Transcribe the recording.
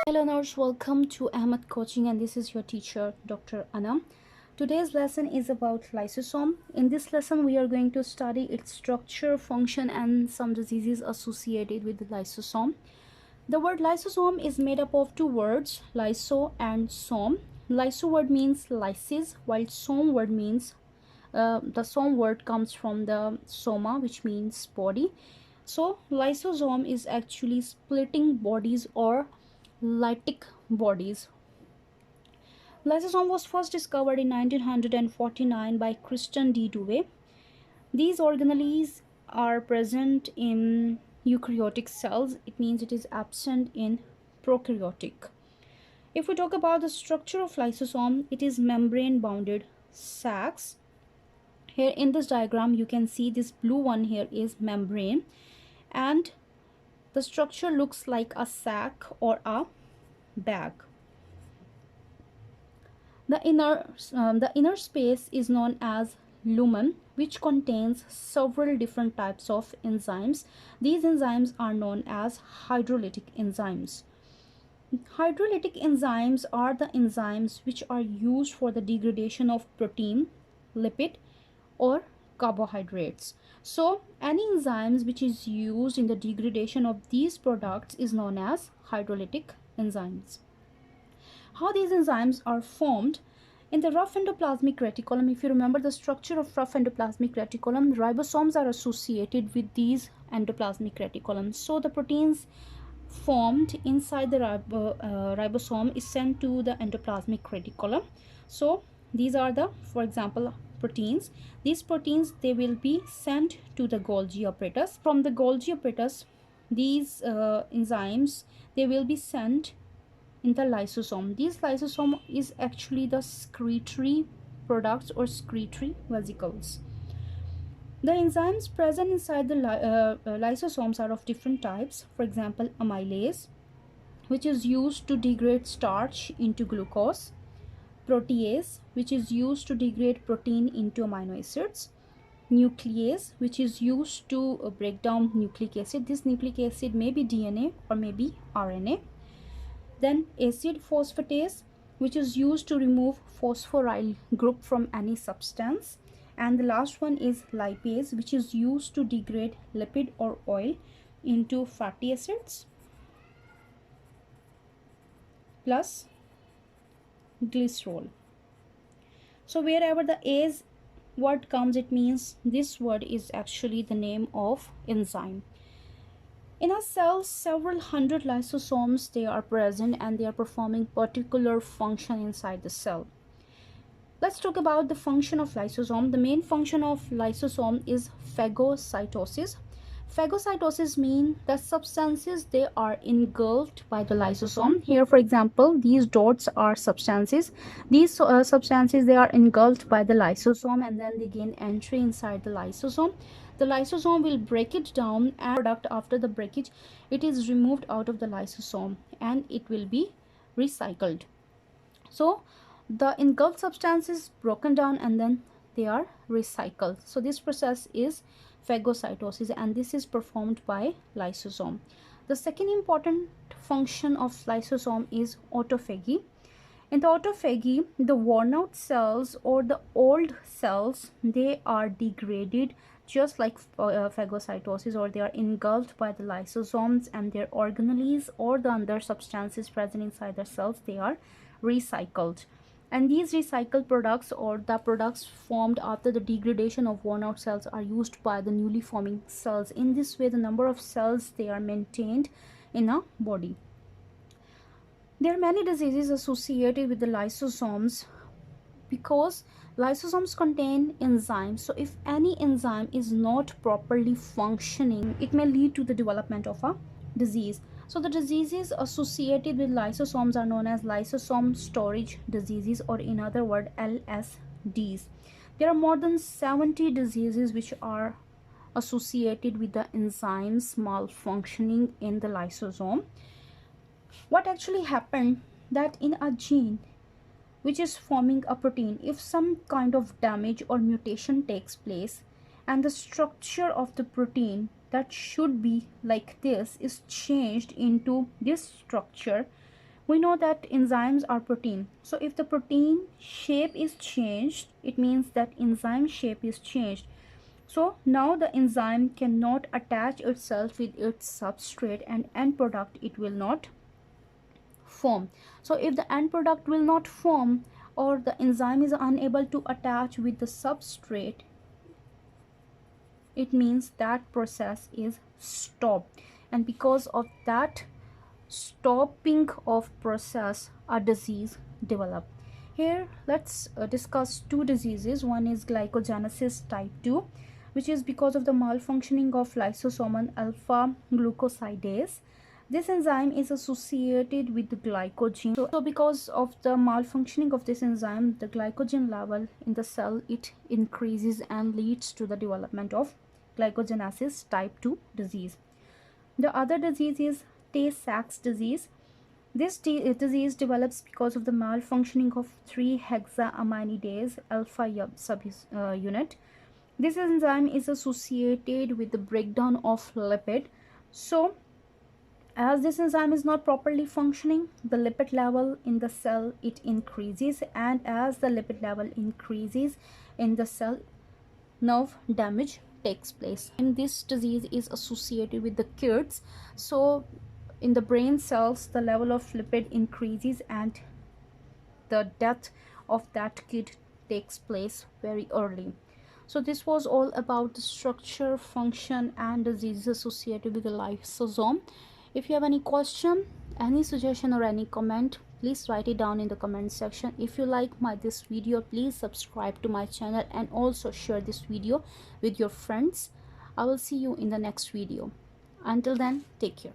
Hello learners, welcome to Ahmad coaching, and this is your teacher Dr. Anna. Today's lesson is about lysosome. In this lesson we are going to study its structure, function and some diseases associated with the lysosome. The word lysosome is made up of two words, lyso and some. Lyso word means lysis, while some word means the some word comes from the soma, which means body. So lysosome is actually splitting bodies or lytic bodies. Lysosome was first discovered in 1949 by Christian D. Dewey. These organelles are present in eukaryotic cells. It means it is absent in prokaryotic. If we talk about the structure of lysosome, it is membrane bounded sacs. Here in this diagram you can see this blue one here is membrane, and the structure looks like a sac or a bag. The inner space is known as lumen, which contains several different types of enzymes. These enzymes are known as hydrolytic enzymes. Hydrolytic enzymes are the enzymes which are used for the degradation of protein, lipid, or carbohydrates. So any enzymes which is used in the degradation of these products is known as hydrolytic enzymes. How these enzymes are formed: in the rough endoplasmic reticulum, if you remember the structure of rough endoplasmic reticulum, ribosomes are associated with these endoplasmic reticulums. So the proteins formed inside the ribosome is sent to the endoplasmic reticulum. So these are the, for example, proteins. These proteins, they will be sent to the Golgi apparatus. From the Golgi apparatus, these enzymes, they will be sent in the lysosome. This lysosome is actually the excretory products or excretory vesicles. The enzymes present inside the lysosomes are of different types. For example, amylase, which is used to degrade starch into glucose; protease, which is used to degrade protein into amino acids; nuclease, which is used to break down nucleic acid. This nucleic acid may be DNA or maybe RNA. Then acid phosphatase, which is used to remove phosphoryl group from any substance. And the last one is lipase, which is used to degrade lipid or oil into fatty acids plus glycerol. So wherever the ase word comes, it means this word is actually the name of enzyme. In a cell, several hundred lysosomes, they are present and they are performing particular function inside the cell. Let's talk about the function of lysosome. The main function of lysosome is phagocytosis. Phagocytosis means that substances, they are engulfed by the lysosome. Here, for example, these dots are substances. These substances, they are engulfed by the lysosome and then they gain entry inside the lysosome. The lysosome will break it down, and product after the breakage, it is removed out of the lysosome and it will be recycled. So the engulfed substance is broken down and then they are recycled. So this process is phagocytosis and this is performed by lysosome. The second important function of lysosome is autophagy. In the autophagy, the worn out cells or the old cells, they are degraded just like phagocytosis, or they are engulfed by the lysosomes, and their organelles or the other substances present inside the cells, they are recycled. And these recycled products or the products formed after the degradation of worn out cells are used by the newly forming cells. In this way, the number of cells, they are maintained in a body. There are many diseases associated with the lysosomes because lysosomes contain enzymes. So if any enzyme is not properly functioning, it may lead to the development of a disease. So the diseases associated with lysosomes are known as lysosome storage diseases, or in other words, LSDs. There are more than 70 diseases which are associated with the enzymes malfunctioning in the lysosome. What actually happened that in a gene which is forming a protein, if some kind of damage or mutation takes place and the structure of the protein that should be like this is changed into this structure, We know that enzymes are protein. So if the protein shape is changed, it means that enzyme shape is changed. So now the enzyme cannot attach itself with its substrate, and end product it will not form. So if the end product will not form, or the enzyme is unable to attach with the substrate, it means that process is stopped. And because of that stopping of process, a disease develop. Here let's discuss two diseases. One is glycogenesis type 2, which is because of the malfunctioning of lysosomal alpha glucosidase. This enzyme is associated with the glycogen. So because of the malfunctioning of this enzyme, the glycogen level in the cell it increases and leads to the development of glycogenesis type 2 disease. The other disease is Tay-Sachs disease. This disease develops because of the malfunctioning of 3-hexaminidase alpha subunit. This enzyme is associated with the breakdown of lipid. So as this enzyme is not properly functioning, the lipid level in the cell it increases, and as the lipid level increases in the cell, nerve damage takes place. And this disease is associated with the kids. So in the brain cells, the level of lipid increases and the death of that kid takes place very early. So this was all about the structure, function and diseases associated with the lysosome. If you have any question, any suggestion or any comment, please write it down in the comment section. If you like this video, please subscribe to my channel and also share this video with your friends. I will see you in the next video. Until then, take care.